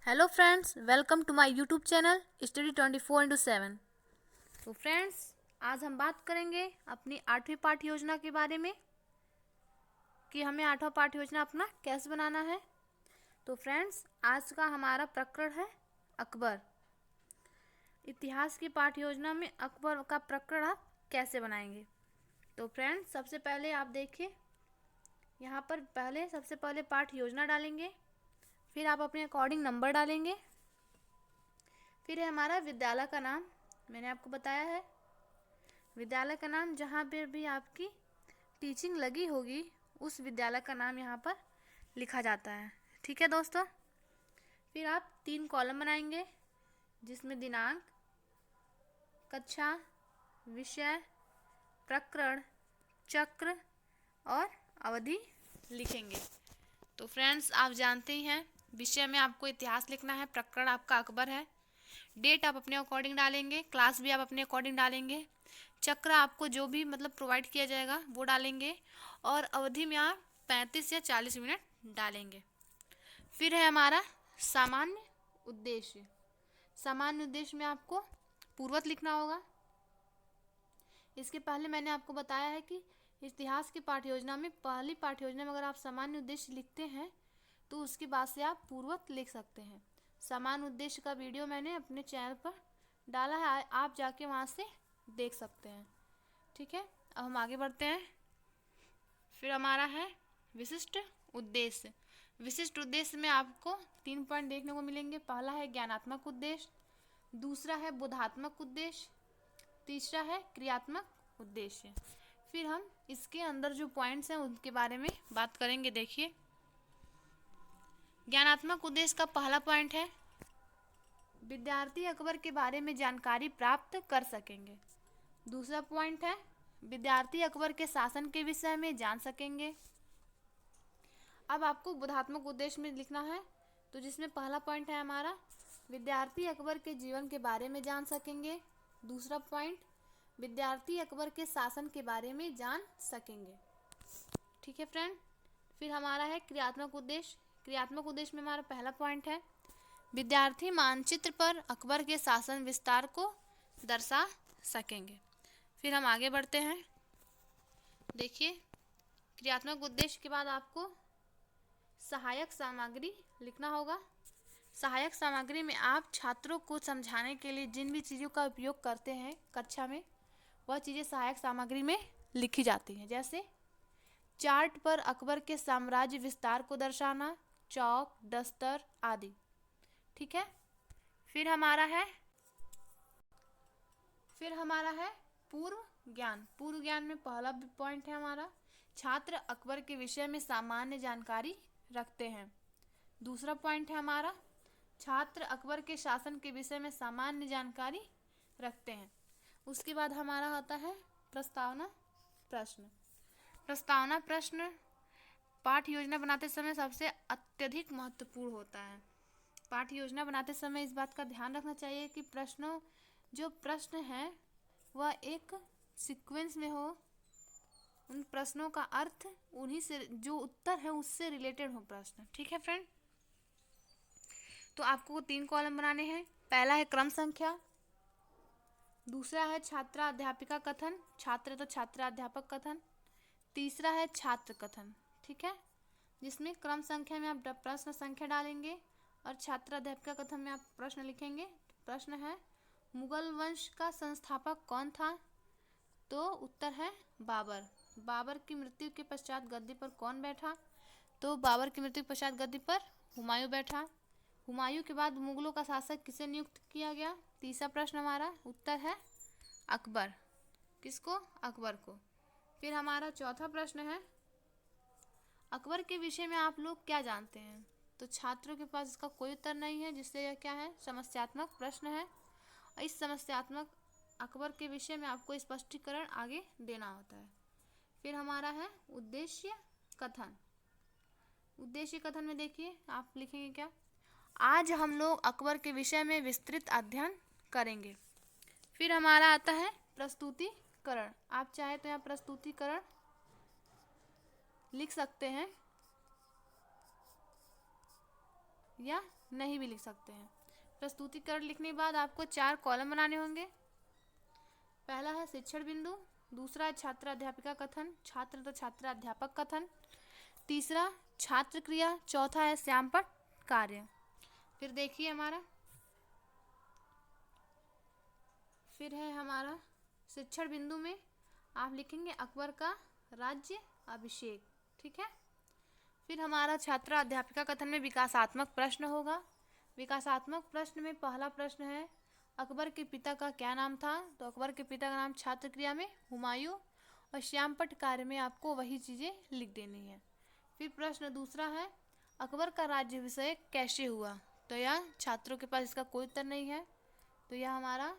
Hello friends, welcome to my YouTube channel study 24/7। तो friends, आज हम बात करेंगे अपनी 8वीं पाठ्य योजना के बारे में कि हमें 8वां पाठ्य योजना अपना कैसे बनाना है। तो फ्रेंड्स, आज का हमारा प्रकरण है अकबर। इतिहास की पाठ्य योजना में अकबर का प्रकरण आप कैसे बनाएंगे। तो फ्रेंड्स, सबसे पहले आप देखिए, यहाँ पर सबसे पहले पाठ्य योजना डालेंगे, फिर आप अपने अकॉर्डिंग नंबर डालेंगे, फिर है हमारा विद्यालय का नाम। मैंने आपको बताया है विद्यालय का नाम, जहाँ पर भी आपकी टीचिंग लगी होगी उस विद्यालय का नाम यहाँ पर लिखा जाता है। ठीक है दोस्तों। फिर आप 3 कॉलम बनाएंगे, जिसमें दिनांक, कक्षा, विषय, प्रकरण, चक्र और अवधि लिखेंगे। तो फ्रेंड्स, आप जानते ही हैं, विषय में आपको इतिहास लिखना है, प्रकरण आपका अकबर है, डेट आप अपने अकॉर्डिंग डालेंगे, क्लास भी आप अपने अकॉर्डिंग डालेंगे, चक्र आपको जो भी प्रोवाइड किया जाएगा वो डालेंगे, और अवधि में आप 35 या 40 मिनट डालेंगे। फिर है हमारा सामान्य उद्देश्य। सामान्य उद्देश्य में आपको पूर्वत लिखना होगा। इसके पहले मैंने आपको बताया है कि इतिहास की पाठ्य योजना में, पहली पाठ्य योजना में अगर आप सामान्य उद्देश्य लिखते हैं तो उसके बाद से आप पूर्वत लिख सकते हैं। सामान्य उद्देश्य का वीडियो मैंने अपने चैनल पर डाला है, आप जाके वहाँ से देख सकते हैं। ठीक है, अब हम आगे बढ़ते हैं। फिर हमारा है विशिष्ट उद्देश्य। विशिष्ट उद्देश्य में आपको 3 पॉइंट देखने को मिलेंगे। पहला है ज्ञानात्मक उद्देश्य, दूसरा है बोधात्मक उद्देश्य, तीसरा है क्रियात्मक उद्देश्य। फिर हम इसके अंदर जो पॉइंट्स हैं उनके बारे में बात करेंगे। देखिए, ज्ञानात्मक उद्देश्य का पहला पॉइंट है विद्यार्थी अकबर के बारे में जानकारी प्राप्त कर सकेंगे। दूसरा पॉइंट है विद्यार्थी अकबर के शासन के विषय में जान सकेंगे। अब आपको बोधात्मक उद्देश्य में लिखना है, तो जिसमें पहला पॉइंट है हमारा विद्यार्थी अकबर के जीवन के बारे में जान सकेंगे। दूसरा पॉइंट विद्यार्थी अकबर के शासन के बारे में जान सकेंगे। ठीक है फ्रेंड। फिर हमारा है क्रियात्मक उद्देश्य। क्रियात्मक उद्देश्य में हमारा पहला पॉइंट है विद्यार्थी मानचित्र पर अकबर के शासन विस्तार को दर्शा सकेंगे। फिर हम आगे बढ़ते हैं। देखिए, क्रियात्मक उद्देश्य के बाद आपको सहायक सामग्री लिखना होगा। सहायक सामग्री में आप छात्रों को समझाने के लिए जिन भी चीज़ों का उपयोग करते हैं कक्षा में, वह चीज़ें सहायक सामग्री में लिखी जाती हैं। जैसे चार्ट पर अकबर के साम्राज्य विस्तार को दर्शाना, चौक, दस्तर आदि। ठीक है। फिर हमारा है पूर्व ज्ञान। पूर्व ज्ञान में पहला पॉइंट है हमारा छात्र अकबर के विषय में सामान्य जानकारी रखते हैं। दूसरा पॉइंट है हमारा छात्र अकबर के शासन के विषय में सामान्य जानकारी रखते हैं। उसके बाद हमारा होता है प्रस्तावना प्रश्न। प्रस्तावना प्रश्न पाठ्य योजना बनाते समय सबसे अत्यधिक महत्वपूर्ण होता है। पाठ्य योजना बनाते समय इस बात का ध्यान रखना चाहिए कि जो प्रश्न है वह एक सीक्वेंस में हो, उन प्रश्नों का अर्थ उन्हीं से, जो उत्तर है उससे रिलेटेड हो प्रश्न। ठीक है फ्रेंड। तो आपको 3 कॉलम बनाने हैं। पहला है क्रम संख्या, दूसरा है छात्रा अध्यापिका कथन, छात्र तो छात्रा अध्यापक कथन, तीसरा है छात्र कथन। ठीक है, जिसमें क्रम संख्या में आप प्रश्न संख्या डालेंगे और छात्रा अध्यापिका कथन में आप प्रश्न लिखेंगे। प्रश्न है मुगल वंश का संस्थापक कौन था? तो उत्तर है बाबर। बाबर की मृत्यु के पश्चात गद्दी पर कौन बैठा? तो बाबर की मृत्यु के पश्चात गद्दी पर हुमायूं बैठा। हुमायूं के बाद मुगलों का शासक किसे नियुक्त किया गया? तीसरा प्रश्न हमारा उत्तर है अकबर। किसको? अकबर को। फिर हमारा चौथा प्रश्न है अकबर के विषय में आप लोग क्या जानते हैं? तो छात्रों के पास इसका कोई उत्तर नहीं है, जिससे यह क्या है, समस्यात्मक प्रश्न है। इस समस्यात्मक अकबर के विषय में आपको स्पष्टीकरण आगे देना होता है। फिर हमारा है उद्देश्य कथन। उद्देश्य कथन में देखिए, आप लिखेंगे क्या? आज हम लोग अकबर के विषय में विस्तृत अध्ययन करेंगे। फिर हमारा आता है प्रस्तुतिकरण। आप चाहे तो यहाँ प्रस्तुतिकरण लिख सकते हैं या नहीं भी लिख सकते हैं। प्रस्तुतिकरण लिखने के बाद आपको 4 कॉलम बनाने होंगे। पहला है शिक्षण बिंदु, दूसरा है छात्र अध्यापिका कथन, छात्र तो छात्र अध्यापक कथन, तीसरा छात्र क्रिया, चौथा है श्यामपट्ट कार्य। फिर देखिए फिर है हमारा शिक्षण बिंदु में आप लिखेंगे अकबर का राज्य अभिषेक। ठीक है। फिर हमारा छात्र अध्यापिका कथन में विकासात्मक प्रश्न होगा। विकासात्मक प्रश्न में पहला प्रश्न है अकबर के पिता का क्या नाम था। तो अकबर के पिता का नाम छात्र क्रिया में हुमायूं और श्यामपट्ट कार्य में आपको वही चीज़ें लिख देनी है। फिर प्रश्न दूसरा है अकबर का राज्याभिषेक कैसे हुआ। तो यह छात्रों के पास इसका कोई उत्तर नहीं है। तो यह हमारा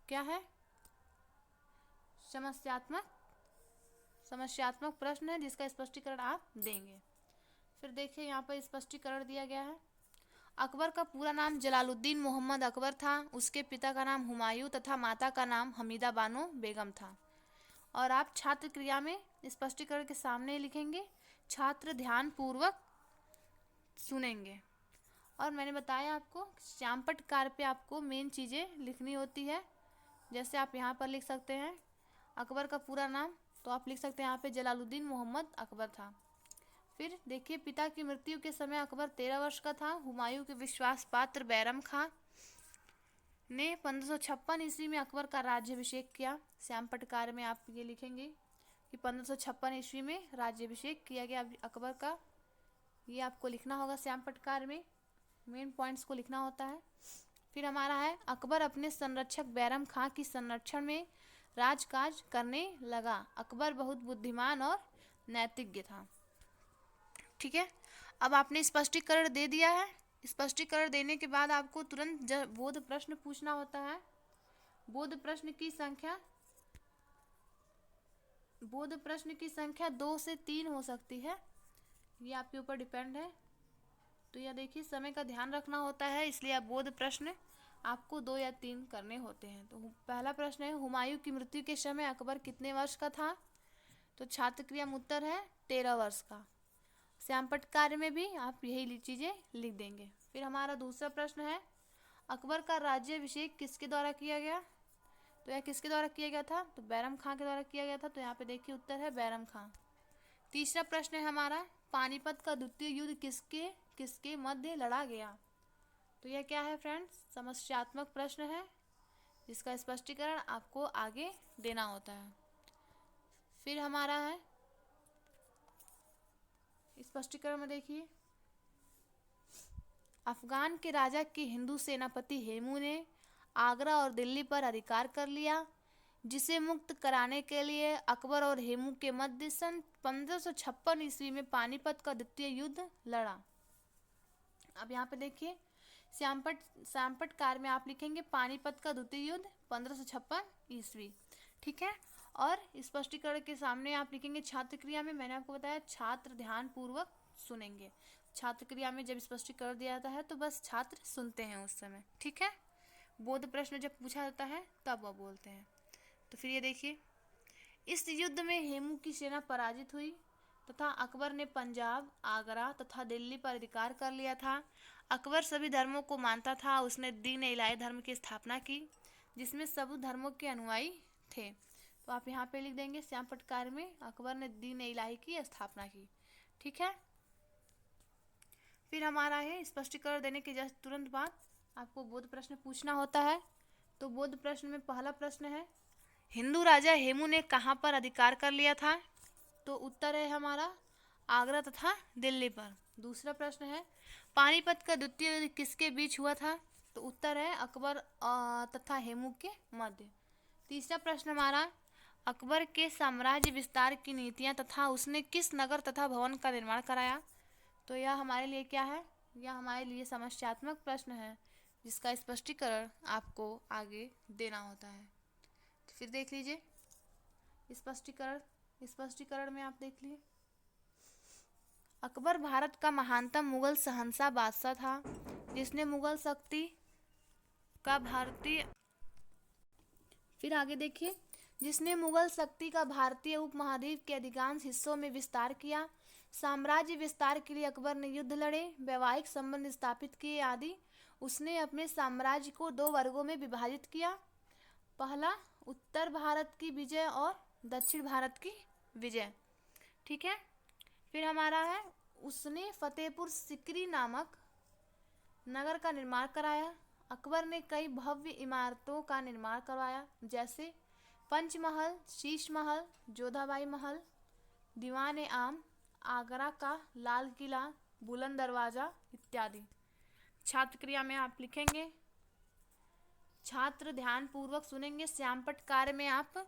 क्या है, समस्यात्मक प्रश्न है जिसका स्पष्टीकरण आप देंगे। फिर देखिए यहाँ पर स्पष्टीकरण दिया गया है। अकबर का पूरा नाम जलालुद्दीन मोहम्मद अकबर था। उसके पिता का नाम हुमायूं तथा माता का नाम हमीदा बानो बेगम था। और आप छात्र क्रिया में स्पष्टीकरण के सामने लिखेंगे छात्र ध्यान पूर्वक सुनेंगे। और मैंने बताया आपको श्यामपट्ट कार्य पे आपको मेन चीज़ें लिखनी होती है। जैसे आप यहाँ पर लिख सकते हैं अकबर का पूरा नाम, तो आप लिख सकते हैं यहाँ पे जलालुद्दीन मोहम्मद अकबर था। फिर देखिए पिता की मृत्यु के समय अकबर 13 वर्ष का था। हुमायूं के विश्वास पात्र बैरम खां ने 1556 ईस्वी में अकबर का राज्याभिषेक किया। श्यामपट्ट कार्य में आप ये लिखेंगे कि 1556 ईस्वी में राज्याभिषेक किया गया अकबर का। ये आपको लिखना होगा श्यामपट्ट कार्य में, मेन पॉइंट्स को लिखना होता है। फिर हमारा है अकबर अपने संरक्षक बैरम खां की संरक्षण में राजकाज करने लगा। अकबर बहुत बुद्धिमान और नैतिज्ञ था। ठीक है। अब आपने स्पष्टीकरण दे दिया है। स्पष्टीकरण देने के बाद आपको तुरंत बोध प्रश्न पूछना होता है। बोध प्रश्न की संख्या 2 से 3 हो सकती है, ये आपके ऊपर डिपेंड है। तो यह देखिए समय का ध्यान रखना होता है, इसलिए आप बोध प्रश्न आपको 2 या 3 करने होते हैं। तो पहला प्रश्न है हुमायूं की मृत्यु के समय अकबर कितने वर्ष का था। तो छात्र क्रिया में उत्तर है 13 वर्ष का। श्यामपट्ट कार्य में भी आप यही चीज़ें लिख देंगे। फिर हमारा दूसरा प्रश्न है अकबर का राज्याभिषेक किसके द्वारा किया गया। तो यह किसके द्वारा किया गया था। तो बैरम खां के द्वारा किया गया था। तो यहाँ पे देखिए उत्तर है बैरम खां। तीसरा प्रश्न है हमारा पानीपत का द्वितीय युद्ध किसके मध्य लड़ा गया। तो यह क्या है फ्रेंड्स, समस्यात्मक प्रश्न है जिसका स्पष्टीकरण आपको आगे देना होता है। फिर हमारा है स्पष्टीकरण में देखिए अफगान के राजा के हिंदू सेनापति हेमू ने आगरा और दिल्ली पर अधिकार कर लिया, जिसे मुक्त कराने के लिए अकबर और हेमू के मध्य सन 1556 ईस्वी में पानीपत का द्वितीय युद्ध लड़ा। अब यहाँ पे देखिए श्यामपट्ट कार्य में आप लिखेंगे पानीपत का द्वितीय युद्ध 1556 ईस्वी। ठीक है। और स्पष्टीकरण के सामने आप लिखेंगे छात्र क्रिया में मैंने आपको बताया छात्र ध्यान पूर्वक सुनेंगे। छात्र क्रिया में जब स्पष्टीकरण दिया जाता है तो बस छात्र सुनते हैं उस समय। ठीक है। बोध प्रश्न जब पूछा जाता है तब वह बोलते हैं। तो फिर ये देखिए इस युद्ध में हेमू की सेना पराजित हुई तथा अकबर ने पंजाब, आगरा तथा दिल्ली पर अधिकार कर लिया था। अकबर सभी धर्मों को मानता था। उसने दीन इलाही धर्म की स्थापना की जिसमें सभी धर्मों के अनुयायी थे। तो आप यहाँ पे लिख देंगे श्यामपट्ट कार्य में अकबर ने दीन इलाही की स्थापना की। ठीक है। फिर हमारा है स्पष्टीकरण देने के जस्ट तुरंत बाद आपको बोध प्रश्न पूछना होता है। तो बोध प्रश्न में पहला प्रश्न है हिंदू राजा हेमू ने कहाँ पर अधिकार कर लिया था। तो उत्तर है हमारा आगरा तथा दिल्ली पर। दूसरा प्रश्न है पानीपत का द्वितीय युद्ध किसके बीच हुआ था। तो उत्तर है अकबर तथा हेमू के मध्य। तीसरा प्रश्न हमारा अकबर के साम्राज्य विस्तार की नीतियाँ तथा उसने किस नगर तथा भवन का निर्माण कराया। तो यह हमारे लिए क्या है, यह हमारे लिए समस्यात्मक प्रश्न है जिसका स्पष्टीकरण आपको आगे देना होता है। तो फिर देख लीजिए स्पष्टीकरण में आप देख लिए अकबर भारत का महानतम मुगल शहंशाह बादशाह था जिसने मुगल शक्ति का भारतीय उपमहाद्वीप के अधिकांश हिस्सों में विस्तार किया। साम्राज्य विस्तार के लिए अकबर ने युद्ध लड़े, वैवाहिक संबंध स्थापित किए आदि। उसने अपने साम्राज्य को 2 वर्गों में विभाजित किया। पहला, उत्तर भारत की विजय और दक्षिण भारत की विजय। ठीक है। फिर हमारा है, उसने फतेहपुर सिकरी नामक नगर का निर्माण कराया। अकबर ने कई भव्य इमारतों का निर्माण करवाया, जैसे पंचमहल, शीश महल, जोधाबाई महल, दीवान आम, आगरा का लाल किला, बुलंद दरवाजा इत्यादि। छात्र क्रिया में आप लिखेंगे, छात्र ध्यान पूर्वक सुनेंगे। श्यामपट्ट कार्य में आप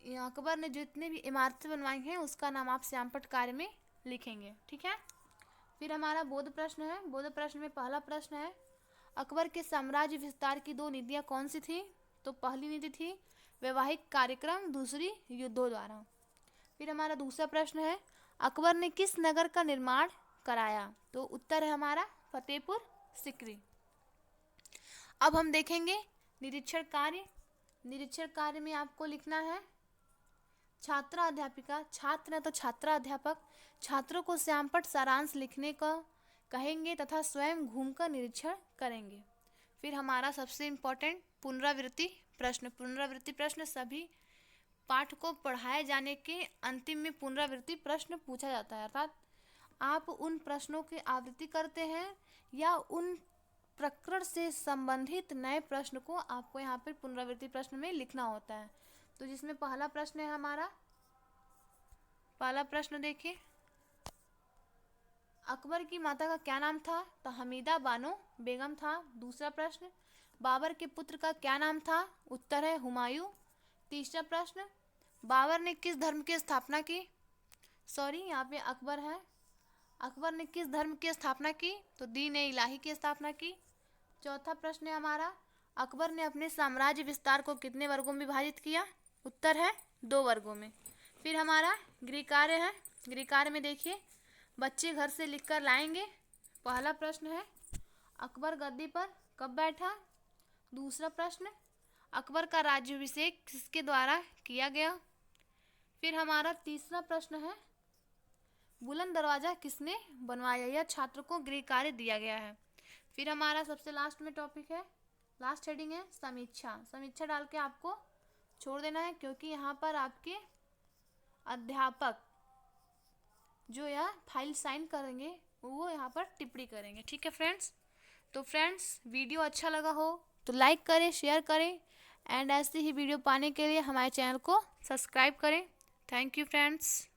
अकबर ने जितने भी इमारतें बनवाई हैं उसका नाम आप श्यामपट्ट कार्य में लिखेंगे। ठीक है। फिर हमारा बोध प्रश्न है। बोध प्रश्न में पहला प्रश्न है, अकबर के साम्राज्य विस्तार की 2 नीतियाँ कौन सी थी? तो पहली नीति थी वैवाहिक कार्यक्रम, दूसरी युद्धों द्वारा। फिर हमारा दूसरा प्रश्न है, अकबर ने किस नगर का निर्माण कराया? तो उत्तर है हमारा फतेहपुर सिकरी। अब हम देखेंगे निरीक्षण कार्य। निरीक्षण कार्य में आपको लिखना है, छात्रा अध्यापिका, छात्र है तो छात्रा अध्यापक, छात्रों को श्यामपट्ट सारांश लिखने का कहेंगे तथा स्वयं घूमकर निरीक्षण करेंगे। फिर हमारा सबसे इम्पोर्टेंट पुनरावृत्ति प्रश्न। पुनरावृत्ति प्रश्न सभी पाठ को पढ़ाए जाने के अंतिम में पुनरावृत्ति प्रश्न पूछा जाता है, अर्थात आप उन प्रश्नों की आवृत्ति करते हैं या उन प्रकरण से संबंधित नए प्रश्न को आपको यहाँ पर पुनरावृत्ति प्रश्न में लिखना होता है। तो जिसमें पहला प्रश्न है हमारा, पहला प्रश्न देखिए, अकबर की माता का क्या नाम था? तो हमीदा बानो बेगम था। दूसरा प्रश्न, बाबर के पुत्र का क्या नाम था? उत्तर है हुमायूं। तीसरा प्रश्न, बाबर ने किस धर्म की स्थापना की? यहाँ पे अकबर है। अकबर ने किस धर्म की स्थापना की? तो दीन ए इलाही की स्थापना की। चौथा प्रश्न है हमारा, अकबर ने अपने साम्राज्य विस्तार को कितने वर्गों में विभाजित किया? उत्तर है 2 वर्गों में। फिर हमारा गृह कार्य है। गृह कार्य में देखिए, बच्चे घर से लिखकर लाएंगे। पहला प्रश्न है, अकबर गद्दी पर कब बैठा? दूसरा प्रश्न, अकबर का राज्याभिषेक किसके द्वारा किया गया? फिर हमारा तीसरा प्रश्न है, बुलंद दरवाजा किसने बनवाया? यह छात्र को गृह कार्य दिया गया है। फिर हमारा सबसे लास्ट में टॉपिक है, लास्ट हेडिंग है समीक्षा। समीक्षा डाल के आपको छोड़ देना है, क्योंकि यहाँ पर आपके अध्यापक जो यह फाइल साइन करेंगे वो यहाँ पर टिप्पणी करेंगे। ठीक है फ्रेंड्स। तो फ्रेंड्स, वीडियो अच्छा लगा हो तो लाइक करें, शेयर करें एंड ऐसी ही वीडियो पाने के लिए हमारे चैनल को सब्सक्राइब करें। Thank you friends.